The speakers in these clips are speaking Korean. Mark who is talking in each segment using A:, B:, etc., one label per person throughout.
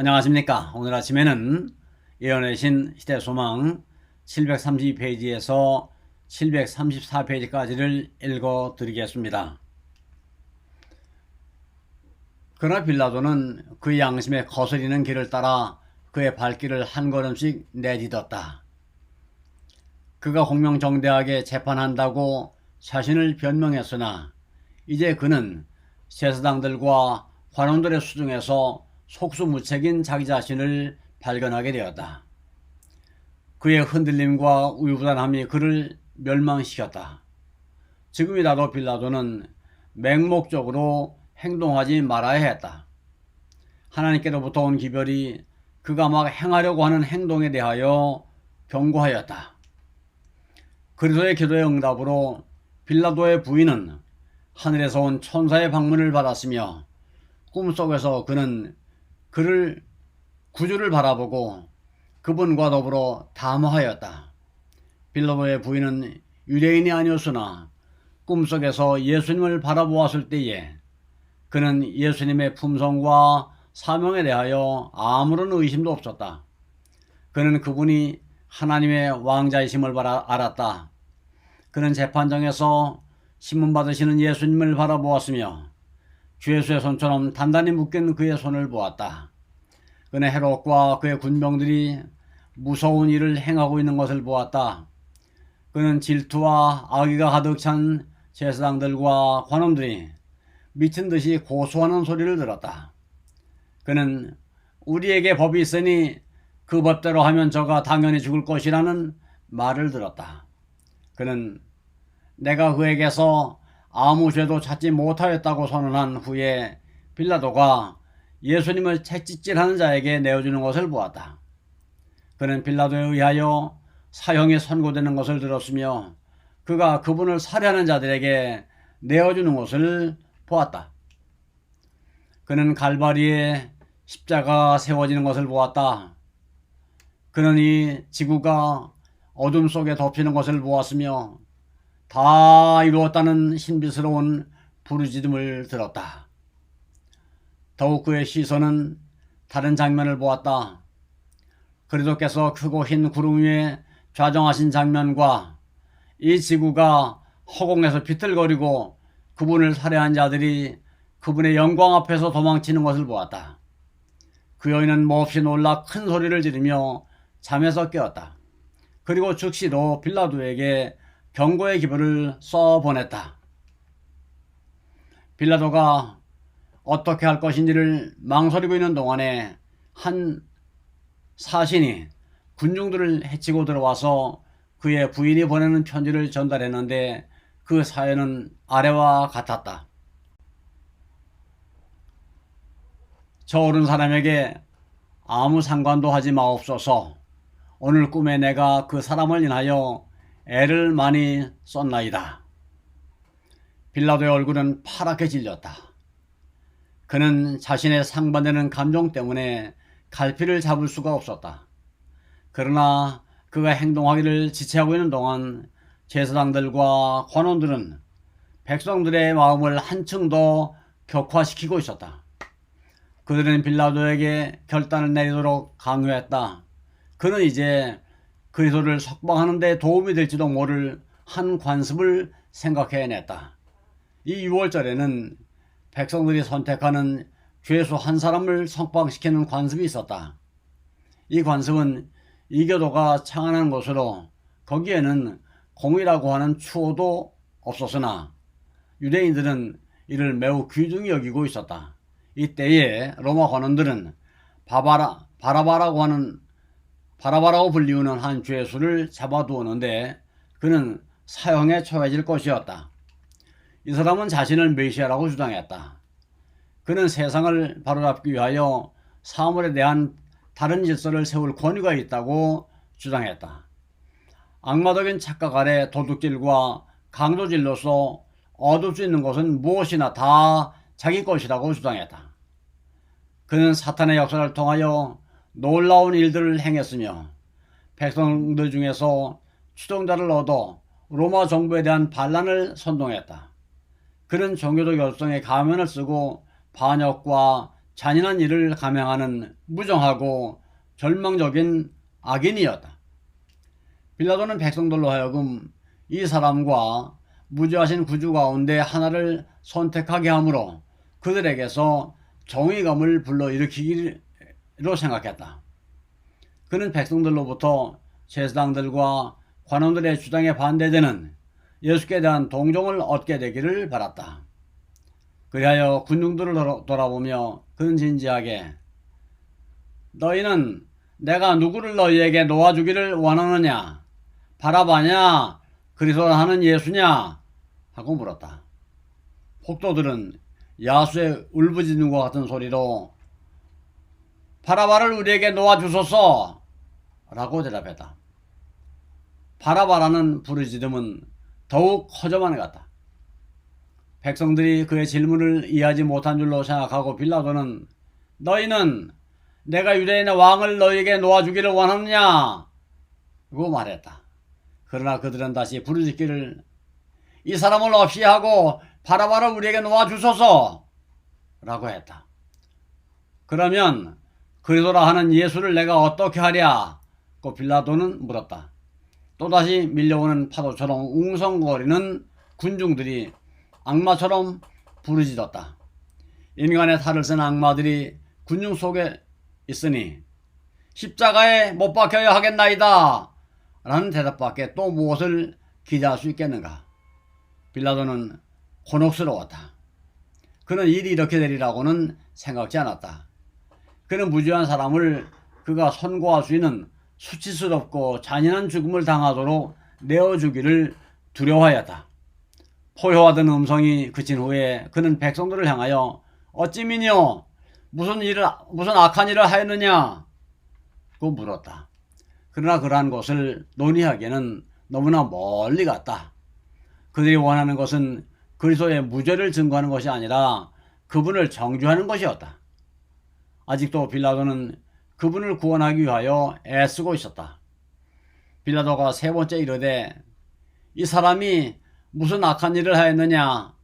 A: 안녕하십니까. 오늘 아침에는 예언의 신 시대소망 732페이지에서 734페이지까지를 읽어 드리겠습니다. 그러나 빌라도는 그의 양심에 거스리는 길을 따라 그의 발길을 한 걸음씩 내딛었다. 그가 공명정대하게 재판한다고 자신을 변명했으나 이제 그는 제사장들과 관원들의 수중에서 속수무책인 자기 자신을 발견하게 되었다. 그의 흔들림과 우유부단함이 그를 멸망시켰다. 지금이라도 빌라도는 맹목적으로 행동하지 말아야 했다. 하나님께로부터 온 기별이 그가 막 행하려고 하는 행동에 대하여 경고하였다. 그리스도의 기도의 응답으로 빌라도의 부인은 하늘에서 온 천사의 방문을 받았으며 꿈속에서 그는 그를 구주를 바라보고 그분과 더불어 담화하였다. 빌라도의 부인은 유대인이 아니었으나 꿈속에서 예수님을 바라보았을 때에 그는 예수님의 품성과 사명에 대하여 아무런 의심도 없었다. 그는 그분이 하나님의 왕자이심을 알았다. 그는 재판장에서 신문받으시는 예수님을 바라보았으며 주예수의 손처럼 단단히 묶인 그의 손을 보았다. 그는 헤롯과 그의 군병들이 무서운 일을 행하고 있는 것을 보았다. 그는 질투와 악의가 가득 찬 제사장들과 관원들이 미친 듯이 고소하는 소리를 들었다. 그는 우리에게 법이 있으니 그 법대로 하면 저가 당연히 죽을 것이라는 말을 들었다. 그는 내가 그에게서 아무 죄도 찾지 못하였다고 선언한 후에 빌라도가 예수님을 채찍질하는 자에게 내어주는 것을 보았다. 그는 빌라도에 의하여 사형이 선고되는 것을 들었으며 그가 그분을 살해하는 자들에게 내어주는 것을 보았다. 그는 갈바리에 십자가가 세워지는 것을 보았다. 그는 이 지구가 어둠 속에 덮이는 것을 보았으며 다 이루었다는 신비스러운 부르짖음을 들었다. 더욱 그의 시선은 다른 장면을 보았다. 그리스도께서 크고 흰 구름 위에 좌정하신 장면과 이 지구가 허공에서 비틀거리고 그분을 살해한 자들이 그분의 영광 앞에서 도망치는 것을 보았다. 그 여인은 몹시 놀라 큰 소리를 지르며 잠에서 깨었다. 그리고 즉시로 빌라도에게 경고의 기별을 써보냈다. 빌라도가 어떻게 할 것인지를 망설이고 있는 동안에 한 사신이 군중들을 해치고 들어와서 그의 부인이 보내는 편지를 전달했는데 그 사연은 아래와 같았다. 저 어른 사람에게 아무 상관도 하지 마옵소서. 오늘 꿈에 내가 그 사람을 인하여 애를 많이 썼나이다. 빌라도의 얼굴은 파랗게 질렸다. 그는 자신의 상반되는 감정 때문에 갈피를 잡을 수가 없었다. 그러나 그가 행동하기를 지체하고 있는 동안 제사장들과 관원들은 백성들의 마음을 한층 더 격화시키고 있었다. 그들은 빌라도에게 결단을 내리도록 강요했다. 그는 이제 그리스도를 석방하는 데 도움이 될지도 모를 한 관습을 생각해냈다. 이 6월절에는 백성들이 선택하는 죄수 한 사람을 석방시키는 관습이 있었다. 이 관습은 이교도가 창안한 것으로 거기에는 공의라고 하는 추호도 없었으나 유대인들은 이를 매우 귀중히 여기고 있었다. 이때에 로마 관원들은 바라바라고 불리우는 한 죄수를 잡아두었는데 그는 사형에 처해질 것이었다. 이 사람은 자신을 메시아라고 주장했다. 그는 세상을 바로잡기 위하여 사물에 대한 다른 질서를 세울 권위가 있다고 주장했다. 악마적인 착각 아래 도둑질과 강도질로서 얻을 수 있는 것은 무엇이나 다 자기 것이라고 주장했다. 그는 사탄의 역사를 통하여 놀라운 일들을 행했으며 백성들 중에서 추종자를 얻어 로마 정부에 대한 반란을 선동했다. 그는 종교적 열성의 가면을 쓰고 반역과 잔인한 일을 감행하는 무정하고 절망적인 악인이었다. 빌라도는 백성들로 하여금 이 사람과 무죄하신 구주 가운데 하나를 선택하게 하므로 그들에게서 정의감을 불러일으키기로 생각했다. 그는 백성들로부터 제사장들과 관원들의 주장에 반대되는 예수께 대한 동정을 얻게 되기를 바랐다. 그리하여 군중들을 돌아보며 그는 진지하게 너희는 내가 누구를 너희에게 놓아주기를 원하느냐? 바라바냐? 그리스도라 하는 예수냐? 하고 물었다. 폭도들은 야수의 울부짖는 것 같은 소리로 바라바를 우리에게 놓아주소서 라고 대답했다. 바라바라는 부르짖음은 더욱 커져만 갔다. 백성들이 그의 질문을 이해하지 못한 줄로 생각하고 빌라도는 너희는 내가 유대인의 왕을 너희에게 놓아주기를 원하느냐? 고 말했다. 그러나 그들은 다시 부르짖기를 이 사람을 없이 하고 바라바를 우리에게 놓아주소서 라고 했다. 그러면 그리스도라 하는 예수를 내가 어떻게 하랴? 고 빌라도는 물었다. 또다시 밀려오는 파도처럼 웅성거리는 군중들이 악마처럼 부르짖었다. 인간의 탈을 쓴 악마들이 군중 속에 있으니 십자가에 못 박혀야 하겠나이다 라는 대답밖에 또 무엇을 기대할 수 있겠는가. 빌라도는 곤혹스러웠다. 그는 일이 이렇게 되리라고는 생각지 않았다. 그는 무죄한 사람을 그가 선고할 수 있는 수치스럽고 잔인한 죽음을 당하도록 내어주기를 두려워하였다. 포효하던 음성이 그친 후에 그는 백성들을 향하여 어찌미뇨 무슨 악한 일을 하였느냐 고 물었다. 그러나 그러한 것을 논의하기에는 너무나 멀리 갔다. 그들이 원하는 것은 그리스도의 무죄를 증거하는 것이 아니라 그분을 정죄하는 것이었다. 아직도 빌라도는 그분을 구원하기 위하여 애쓰고 있었다. 빌라도가 세 번째 이르되 이 사람이 무슨 악한 일을 하였느냐?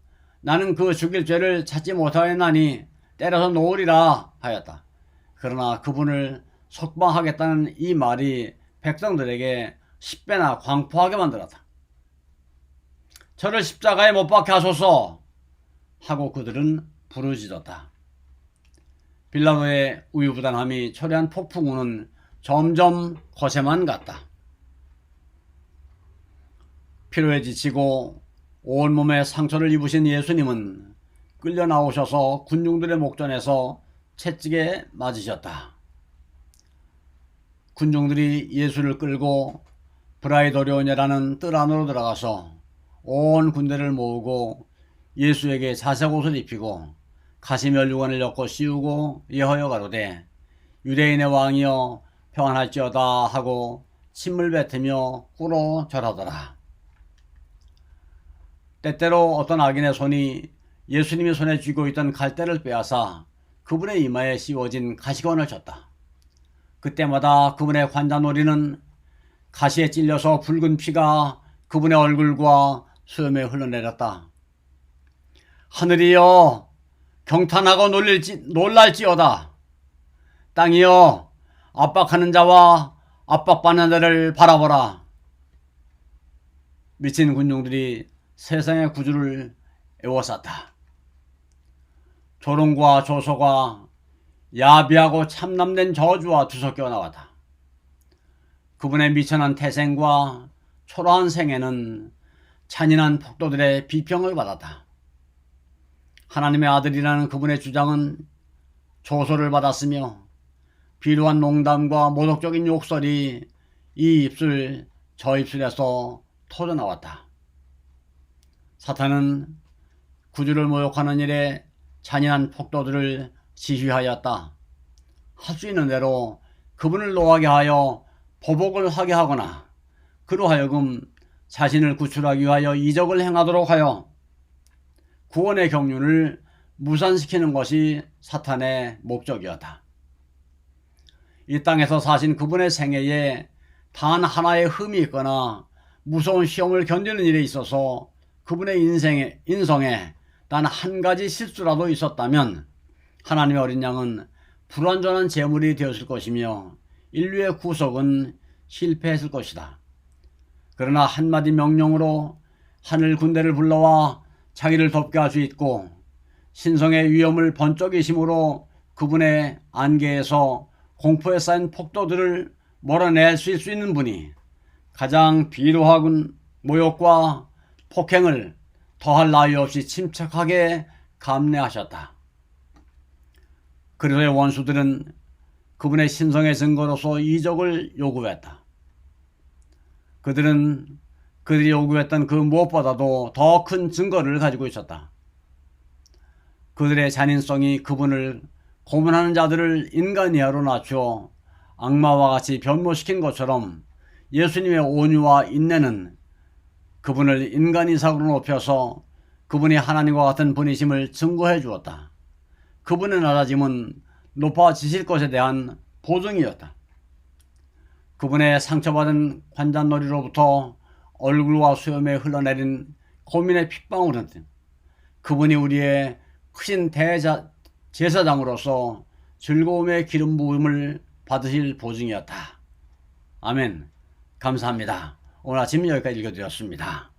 A: 나는 그 죽일 죄를 찾지 못하였나니 때려서 놓으리라 하였다. 그러나 그분을 석방하겠다는 이 말이 백성들에게 10배나 광포하게 만들었다. 저를 십자가에 못 박게 하소서 하고 그들은 부르짖었다. 빌라도의 우유부단함이 초래한 폭풍우는 점점 거세만 갔다. 피로에 지치고 온몸에 상처를 입으신 예수님은 끌려 나오셔서 군중들의 목전에서 채찍에 맞으셨다. 군중들이 예수를 끌고 브라이도리온이라는 뜰 안으로 들어가서 온 군대를 모으고 예수에게 자색 옷을 입히고 가시면류관을 엮어 씌우고 예하여 가로되 유대인의 왕이여 평안할지어다 하고 침을 뱉으며 꿇어 절하더라. 때때로 어떤 악인의 손이 예수님이 손에 쥐고 있던 갈대를 빼앗아 그분의 이마에 씌워진 가시관을 쳤다. 그때마다 그분의 관자놀이는 가시에 찔려서 붉은 피가 그분의 얼굴과 수염에 흘러내렸다. 하늘이여 경탄하고 놀랄지어다. 땅이여 압박하는 자와 압박받는 자를 바라보라. 미친 군중들이 세상의 구주를 애워쌌다. 조롱과 조소가 야비하고 참남된 저주와 뒤섞여 나왔다. 그분의 미천한 태생과 초라한 생애는 잔인한 폭도들의 비평을 받았다. 하나님의 아들이라는 그분의 주장은 조소를 받았으며 비루한 농담과 모독적인 욕설이 이 입술 저 입술에서 터져나왔다. 사탄은 구주를 모욕하는 일에 잔인한 폭도들을 지휘하였다. 할 수 있는 대로 그분을 노하게 하여 보복을 하게 하거나 그로 하여금 자신을 구출하기 위하여 이적을 행하도록 하여 구원의 경륜을 무산시키는 것이 사탄의 목적이었다. 이 땅에서 사신 그분의 생애에 단 하나의 흠이 있거나 무서운 시험을 견디는 일에 있어서 그분의 인성에 단 한 가지 실수라도 있었다면 하나님의 어린 양은 불완전한 제물이 되었을 것이며 인류의 구속은 실패했을 것이다. 그러나 한마디 명령으로 하늘 군대를 불러와 자기를 돕게 할 수 있고 신성의 위엄을 번쩍이 심으로 그분의 안개에서 공포에 쌓인 폭도들을 몰아낼 수 있는 분이 가장 비루하군 모욕과 폭행을 더할 나위 없이 침착하게 감내하셨다. 그리스도의 원수들은 그분의 신성의 증거로서 이적을 요구했다. 그들이 요구했던 그 무엇보다도 더 큰 증거를 가지고 있었다. 그들의 잔인성이 그분을 고문하는 자들을 인간 이하로 낮추어 악마와 같이 변모시킨 것처럼 예수님의 온유와 인내는 그분을 인간 이상으로 높여서 그분이 하나님과 같은 분이심을 증거해 주었다. 그분의 낮아짐은 높아지실 것에 대한 보증이었다. 그분의 상처받은 관잔놀이로부터 얼굴과 수염에 흘러내린 고민의 핏방울은 그분이 우리의 크신 제사장으로서 즐거움의 기름 부음을 받으실 보증이었다. 아멘. 감사합니다. 오늘 아침 여기까지 읽어드렸습니다.